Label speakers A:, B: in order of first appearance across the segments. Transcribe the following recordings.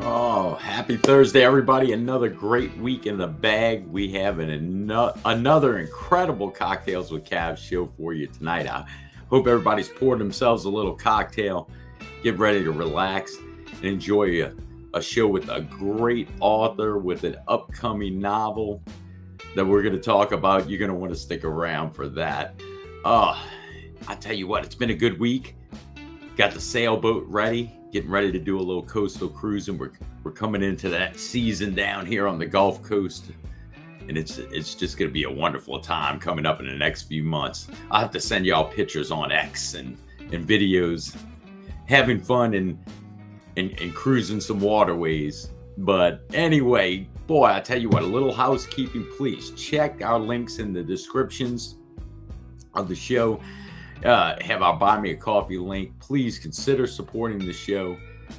A: Oh, happy Thursday, everybody. Another great week in the bag. We have another incredible Cocktails with Cav show for you tonight. I hope everybody's poured themselves a little cocktail, get ready to relax, and enjoy a show with a great author with an upcoming novel that we're going to talk about. You're going to want to stick around for that. I tell you what, it's been a good week. Got the sailboat ready, getting ready to do a little coastal cruise, and we're coming into that season down here on the Gulf Coast, and it's just going to be a wonderful time coming up in the next few months. I'll have to send y'all pictures on X and videos, having fun and cruising some waterways. But anyway, boy, I tell you what, a little housekeeping, please check our links in the descriptions of the show. Have our Buy Me a Coffee link. Please consider supporting the show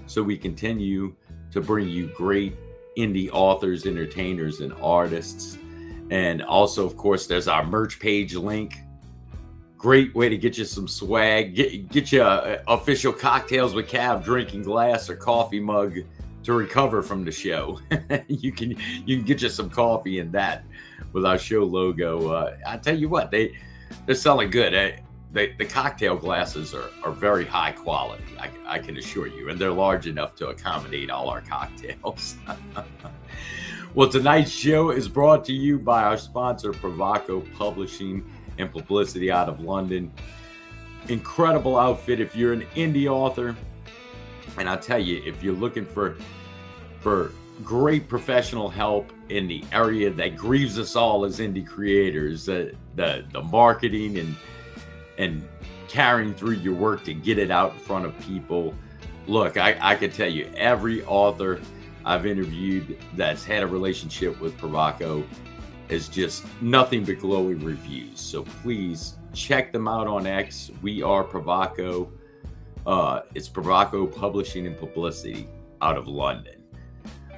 A: so we continue to bring you great indie authors, entertainers, and artists. And also, of course, there's our merch page link. Great way to get you some swag. Get you official Cocktails with Cav drinking glass or coffee mug to recover from the show. You can get you some coffee in that with our show logo. I tell you what, they're selling good. The cocktail glasses are very high quality, I can assure you, and they're large enough to accommodate all our cocktails. Well, tonight's show is brought to you by our sponsor, Pravaco Publishing and Publicity out of London. Incredible outfit if you're an indie author. And I tell you, if you're looking for great professional help in the area that grieves us all as indie creators, the marketing and carrying through your work to get it out in front of people. Look, I can tell you, every author I've interviewed that's had a relationship with Pravaco is just nothing but glowing reviews. So please check them out on X. We are Pravaco. It's Pravaco Publishing and Publicity out of London.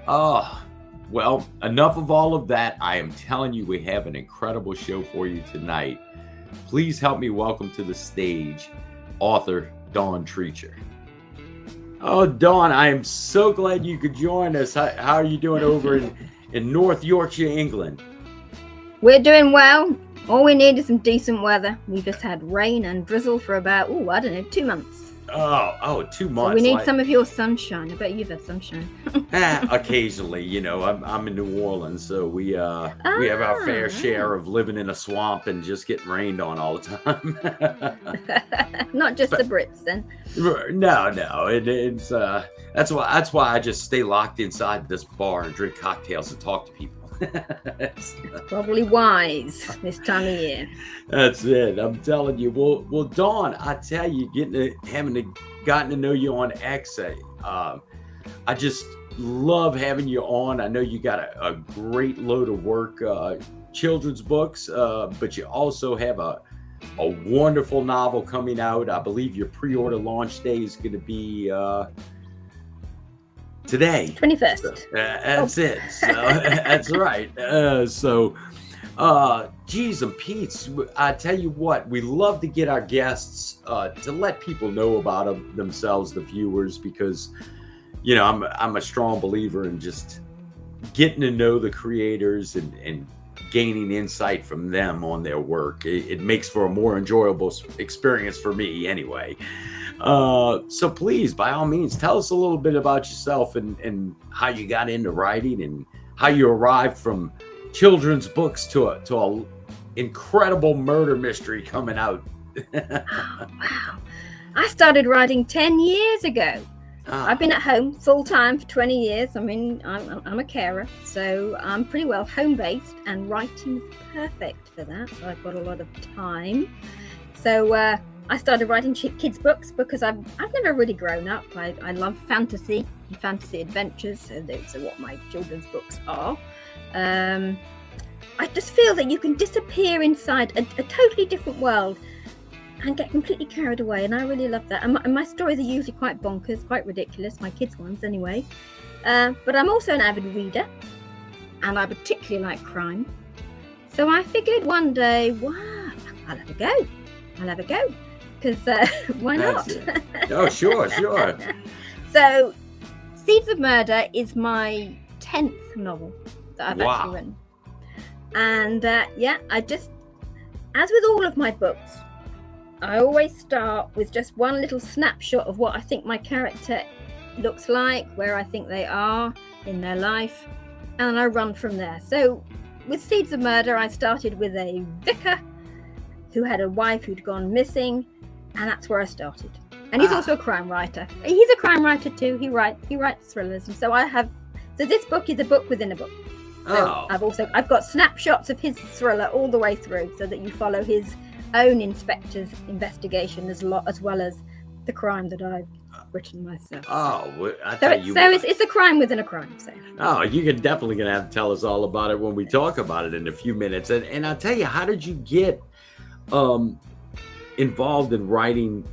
A: Well, enough of all of that. I am telling you, we have an incredible show for you tonight. Please help me welcome to the stage Author Dawn Treacher. Oh, Dawn, I am so glad you could join us. How are you doing over in North Yorkshire, England?
B: We're doing well. All we need is some decent weather. We've just had rain and drizzle for about, 2 months.
A: Oh, 2 months.
B: So we need some of your sunshine. I bet you've had sunshine.
A: Occasionally, I'm in New Orleans, so we have our fair share of living in a swamp and just getting rained on all the time.
B: Not just the Brits, then.
A: No, it's that's why I just stay locked inside this bar and drink cocktails and talk to people.
B: It's probably wise this time of year.
A: That's it. I'm telling you. Well, Dawn, I tell you, gotten to know you on X. I just love having you on. I know you got a great load of work, children's books, but you also have a wonderful novel coming out. I believe your pre-order launch day is going to be today,
B: 21st.
A: So, that's it. So, that's right. Geez and Pete's, I tell you what, we love to get our guests to let people know about themselves, the viewers, because I'm a strong believer in just getting to know the creators and gaining insight from them on their work. It makes for a more enjoyable experience for me anyway. So please, by all means, tell us a little bit about yourself and how you got into writing and how you arrived from children's books to a incredible murder mystery coming out.
B: Oh, wow. I started writing 10 years ago. I've been at home full time for 20 years. I'm a carer, so I'm pretty well home based, and writing is perfect for that. I've got a lot of time. So I started writing kids books because I've never really grown up. I love fantasy, and fantasy adventures. So those are what my children's books are. I just feel that you can disappear inside a totally different world and get completely carried away, and I really love that. And my stories are usually quite bonkers, quite ridiculous, my kids' ones anyway. But I'm also an avid reader, and I particularly like crime. So I figured one day, wow, I'll have a go. Because why not?
A: Oh, sure.
B: So Seeds of Murder is my 10th novel that I've actually written. And I just, as with all of my books, I always start with just one little snapshot of what I think my character looks like, where I think they are in their life, and I run from there. So with Seeds of Murder, I started with a vicar who had a wife who'd gone missing, and that's where I started. And he's also a crime writer. He's a crime writer too. He writes thrillers, and so this book is a book within a book. So I've got snapshots of his thriller all the way through, so that you follow his own inspector's investigation as well as the crime that I've written myself. It's a crime within a crime. So.
A: Oh, you're definitely gonna have to tell us all about it when we talk about it in a few minutes. And I'll tell you, how did you get involved in writing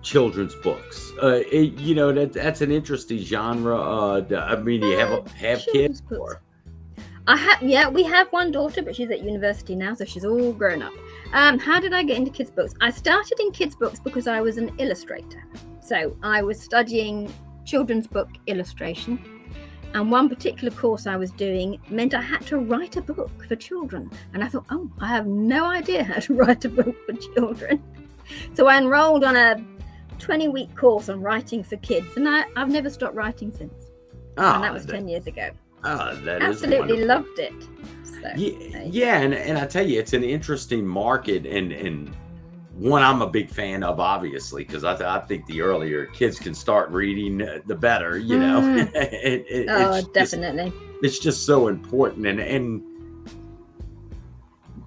A: children's books? That's an interesting genre. Do you have kids?
B: We have one daughter, but she's at university now, so she's all grown up. How did I get into kids' books? I started in kids' books because I was an illustrator. So I was studying children's book illustration, and one particular course I was doing meant I had to write a book for children. And I thought, I have no idea how to write a book for children. So I enrolled on a 20-week course on writing for kids, and I've never stopped writing since. And that was 10 years ago.
A: That
B: absolutely
A: is
B: loved it. So,
A: and I tell you, it's an interesting market, and one I'm a big fan of, obviously, because I think the earlier kids can start reading, the better.
B: Definitely.
A: It's just so important, and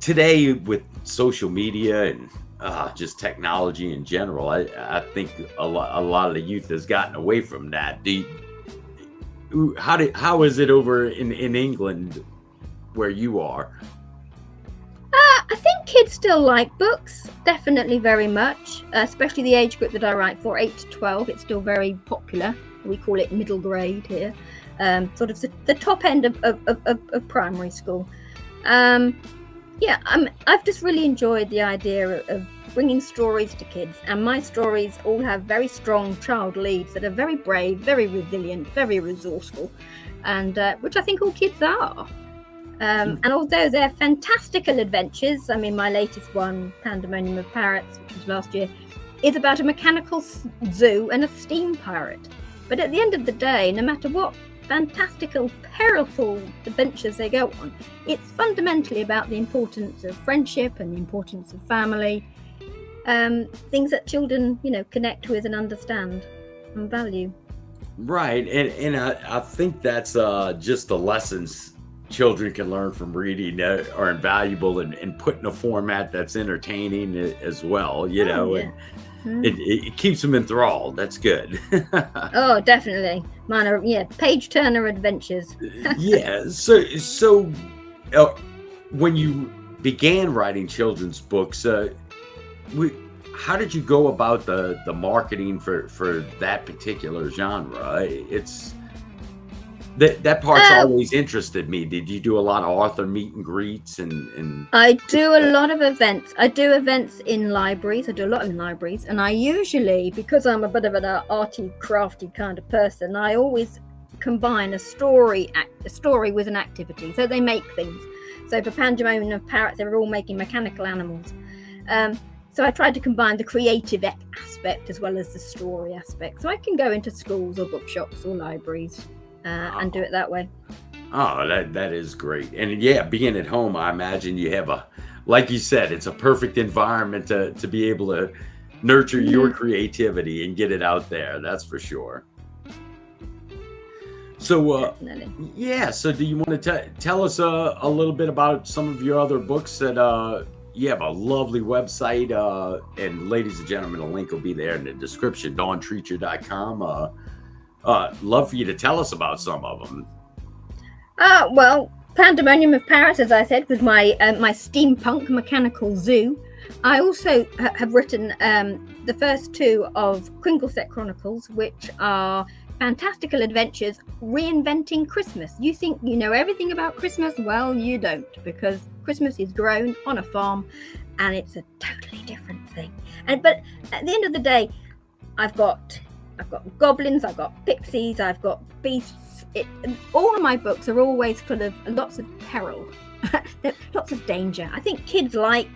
A: today with social media and just technology in general, I think a lot of the youth has gotten away from that. How is it over in England where you are?
B: I think kids still like books, definitely very much, especially the age group that I write for, 8 to 12. It's still very popular. We call it middle grade here, sort of the top end of primary school. I've just really enjoyed the idea of bringing stories to kids, and my stories all have very strong child leads that are very brave, very resilient, very resourceful, and which I think all kids are. And although they're fantastical adventures, my latest one, Pandemonium of Parrots, which was last year, is about a mechanical zoo and a steam pirate. But at the end of the day, no matter what fantastical, perilful adventures they go on, it's fundamentally about the importance of friendship and the importance of family, things that children, connect with and understand and value.
A: Right, and I think that's just the lessons children can learn from reading are invaluable and put in a format that's entertaining as well, and it keeps them enthralled. That's good.
B: Oh, definitely. Mine are, page turner adventures.
A: So when you began writing children's books, how did you go about the marketing for that particular genre? It's that part's always interested me. Did you do a lot of author meet and greets and
B: I do a lot of events. I do events in libraries. I do a lot in libraries, and I usually, because I'm a bit of an arty, crafty kind of person, I always combine a story with an activity. So they make things. So for Pandemonium of Parrots, they were all making mechanical animals. So I tried to combine the creative aspect as well as the story aspect. So I can go into schools or bookshops or libraries and do it that way.
A: Oh, that is great. And being at home, I imagine you have like you said, it's a perfect environment to be able to nurture your creativity and get it out there. That's for sure. So, so do you want to tell us a little bit about some of your other books that you have a lovely website, and ladies and gentlemen, a link will be there in the description, dawntreacher.com. Love for you to tell us about some of them.
B: Well, Pandemonium of Paris, as I said, was my my steampunk mechanical zoo. I also have written the first two of Kringleset Chronicles, which are fantastical adventures reinventing Christmas. You think you know everything about Christmas? Well, you don't, because Christmas is grown on a farm and it's a totally different thing. But at the end of the day, I've got goblins, I've got pixies, I've got beasts. All of my books are always full of lots of peril, lots of danger. I think kids like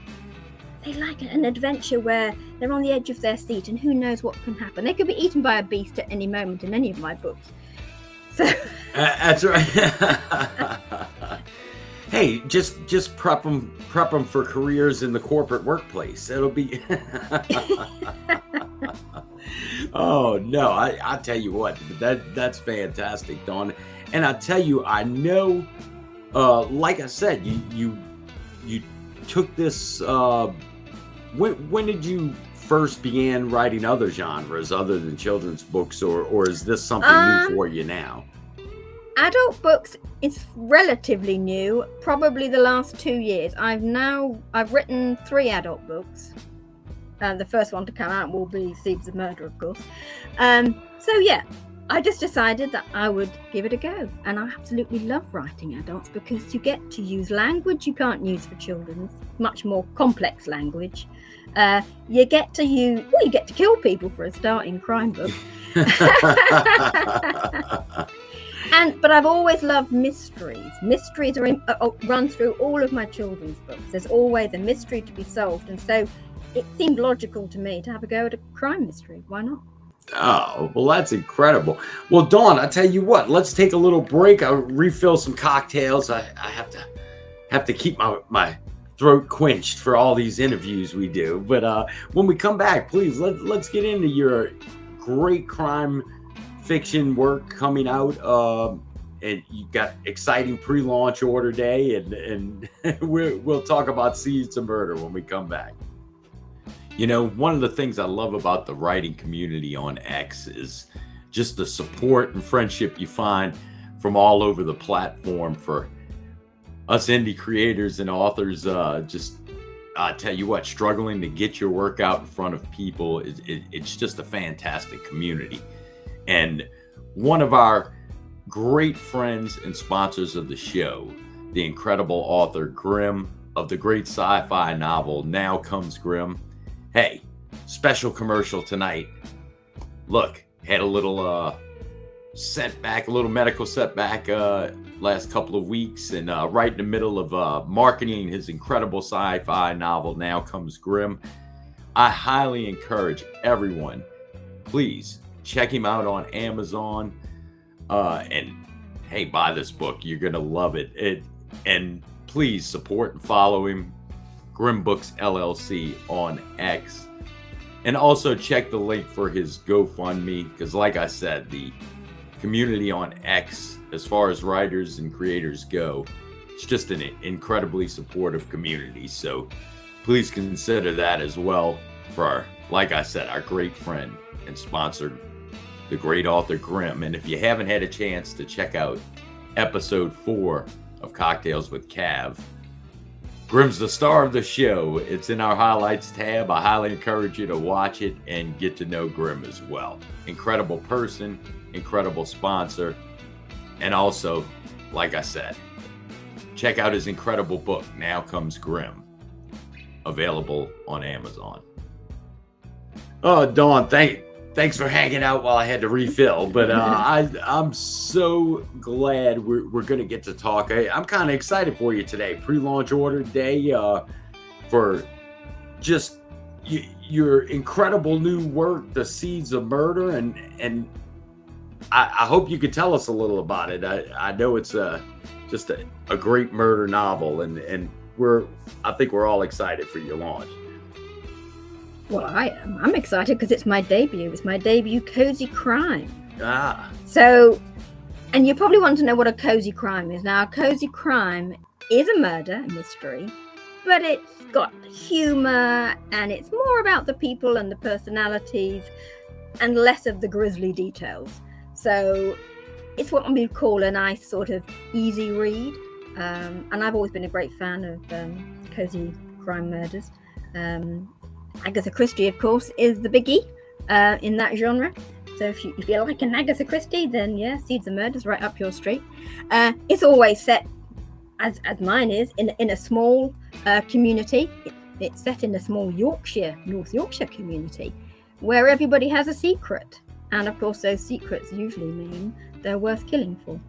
B: an adventure where they're on the edge of their seat and who knows what can happen. They could be eaten by a beast at any moment in any of my books. So
A: that's right. Hey, just prep them for careers in the corporate workplace. It'll be. Oh no! I tell you what, that's fantastic, Dawn. And I tell you, I know. Like I said, you took this. When did you first begin writing other genres other than children's books, or is this something new for you now?
B: Adult books is relatively new, probably the last 2 years. I've written 3 adult books. The first one to come out will be Seeds of Murder, of course. So yeah, I just decided that I would give it a go. And I absolutely love writing adults because you get to use language you can't use for children, much more complex language. You get to kill people for a start in crime books. But I've always loved mysteries. Mysteries run through all of my children's books. There's always a mystery to be solved. And so it seemed logical to me to have a go at a crime mystery. Why not?
A: Oh, well, that's incredible. Well, Dawn, I tell you what, let's take a little break. I'll refill some cocktails. I have to keep my throat quenched for all these interviews we do. But when we come back, please, let's get into your great crime fiction work coming out. And you got exciting pre-launch order day, and we'll talk about Seeds of Murder when we come back. You know, one of the things I love about the writing community on X is just the support and friendship you find from all over the platform. For us indie creators and authors, I tell you what, struggling to get your work out in front of people, it's just a fantastic community. And one of our great friends and sponsors of the show, the incredible author Grimm of the great sci-fi novel Now Comes Grimm. Hey, special commercial tonight. Look, had a little setback, a little medical setback last couple of weeks, and right in the middle of marketing his incredible sci-fi novel Now Comes Grimm. I highly encourage everyone, please check him out on Amazon, and hey, buy this book. You're gonna love it. And please support and follow him, Grimm Books LLC on X, and also check the link for his GoFundMe, because like I said, the community on X, as far as writers and creators go, it's just an incredibly supportive community. So please consider that as well for our, like I said, our great friend and sponsor, the great author Grimm. And if you haven't had a chance to check out episode 4 of Cocktails with Cav, Grimm's the star of the show. It's in our highlights tab. I highly encourage you to watch it and get to know Grimm as well. Incredible person, incredible sponsor, and also, like I said, check out his incredible book, Now Comes Grimm, available on Amazon. Oh, Dawn, thanks for hanging out while I had to refill, but I'm so glad we're going to get to talk. I'm kind of excited for you today. Pre-launch order day for just your incredible new work, The Seeds of Murder, and I hope you could tell us a little about it. I know it's just a great murder novel, and I think we're all excited for your launch.
B: Well, I am. I'm excited because it's my debut. It's my debut cozy crime.
A: Ah.
B: So, and you probably want to know what a cozy crime is. Now, a cozy crime is a murder, a mystery, but it's got humor, and it's more about the people and the personalities and less of the grisly details. So it's what we would call a nice sort of easy read. And I've always been a great fan of cozy crime murders. Agatha Christie, of course, is the biggie in that genre. So if you like an Agatha Christie, then yeah, Seeds of Murder's right up your street. It's always set, as mine is, in a small community. It's set in a small North Yorkshire community, where everybody has a secret. And of course, those secrets usually mean they're worth killing for.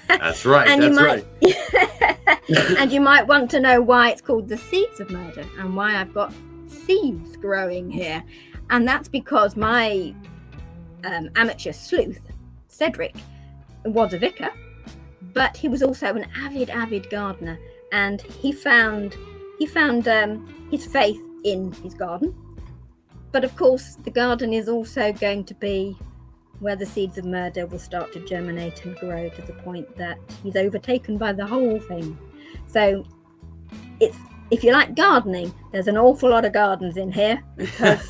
A: That's right. Right.
B: And you might want to know why it's called the Seeds of Murder and why I've got seeds growing here. And that's because my amateur sleuth, Cedric, was a vicar, but he was also an avid gardener, and he found his faith in his garden. But of course, the garden is also going to be where the seeds of murder will start to germinate and grow to the point that he's overtaken by the whole thing. So if you like gardening, there's an awful lot of gardens in here, because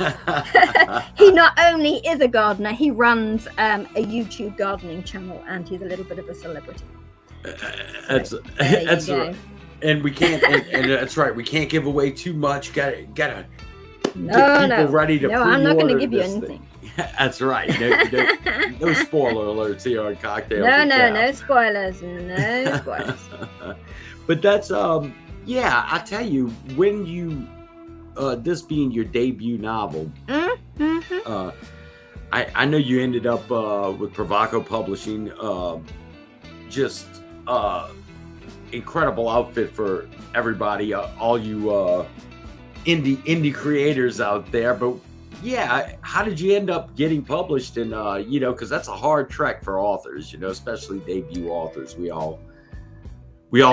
B: he not only is a gardener, he runs a YouTube gardening channel, and he's a little bit of a celebrity.
A: That's right. And we can't, and that's right, we can't give away too much. Gotta get people ready to pre-order. I'm not going to give you anything. That's right. No spoiler alerts here on Cocktails.
B: No spoilers. No spoilers.
A: But that's yeah, I tell you, when you this being your debut novel, I know you ended up with Provaco Publishing, just incredible outfit for everybody, all you indie creators out there. But yeah, how did you end up getting published? And because that's a hard trek for authors, especially debut authors. We all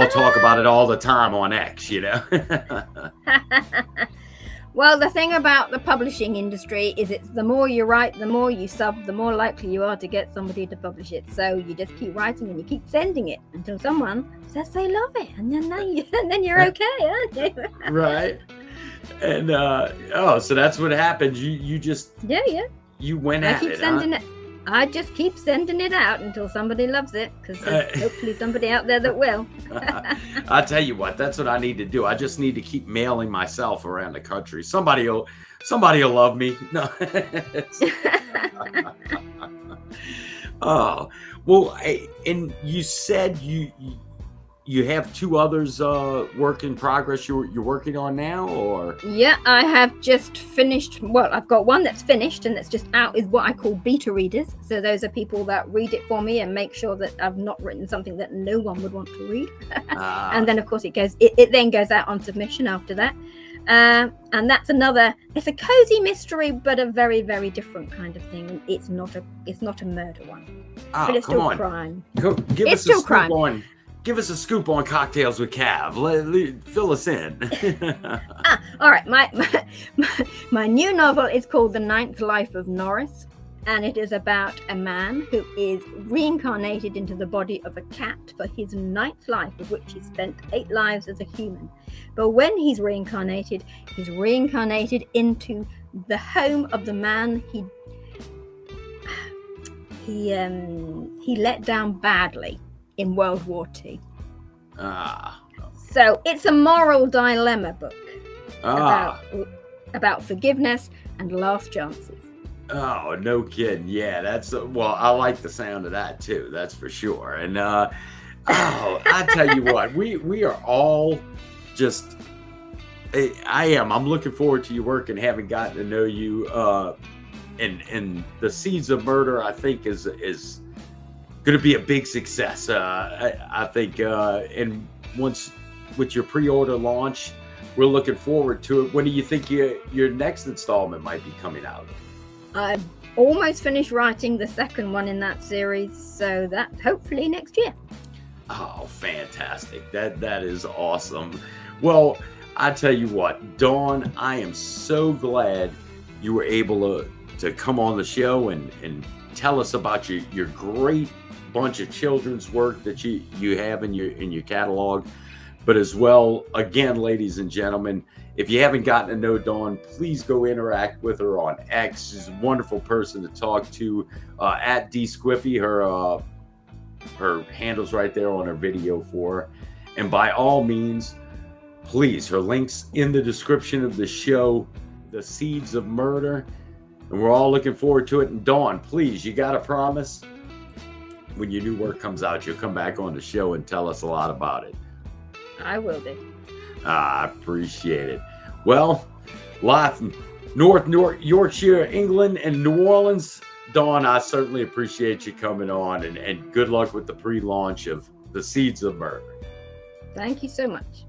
A: talk about it all the time on X,
B: Well, the thing about the publishing industry is it's the more you write, the more you sub, the more likely you are to get somebody to publish it. So you just keep writing and you keep sending it until someone says they love it, and then you're okay, aren't you?
A: Right. And so that's what happened. You just you went at it.
B: I just keep sending it out until somebody loves it, because there's hopefully somebody out there that will.
A: I'll tell you what, that's what I need to do. I just need to keep mailing myself around the country. Somebody'll love me. No. Oh, well, and you said you have two others work in progress you're working on now, or?
B: Yeah, I have just finished. Well, I've got one that's finished and that's just out with what I call beta readers. So those are people that read it for me and make sure that I've not written something that no one would want to read. And then of course it then goes out on submission after that. And that's it's a cozy mystery, but a very, very different kind of thing. It's not a murder one, but it's still crime.
A: It's still crime. Give us a scoop on Cocktails with Cav. Fill us in.
B: All right. My new novel is called The Ninth Life of Norris, and it is about a man who is reincarnated into the body of a cat for his ninth life, of which he spent 8 lives as a human. But when he's reincarnated into the home of the man he let down badly in World War II. So it's a moral dilemma book about forgiveness and last chances.
A: Oh, no kidding. Yeah, that's well, I like the sound of that too. That's for sure. And I tell you what, we are all just. I'm looking forward to your work and having gotten to know you. And the Seeds of Murder, I think, is going to be a big success. I think, and once with your pre-order launch, we're looking forward to it. When do you think your next installment might be coming out?
B: I've almost finished writing the second one in that series, so that hopefully next year.
A: Oh, fantastic. That is awesome. Well, I tell you what, Dawn, I am so glad you were able to come on the show and tell us about your great bunch of children's work that you have in your catalog. But as well, again, ladies and gentlemen, if you haven't gotten to know Dawn, please go interact with her on X. She's a wonderful person to talk to. At D Squiffy, her handle's right there on her video for her. And by all means, please, her link's in the description of the show, The Seeds of Murder. And we're all looking forward to it. And Dawn, please, you got to promise when your new work comes out, you'll come back on the show and tell us a lot about it.
B: I will do.
A: I appreciate it. Well, live from North Yorkshire, England, and New Orleans, Dawn, I certainly appreciate you coming on, and good luck with the pre-launch of The Seeds of Murder.
B: Thank you so much.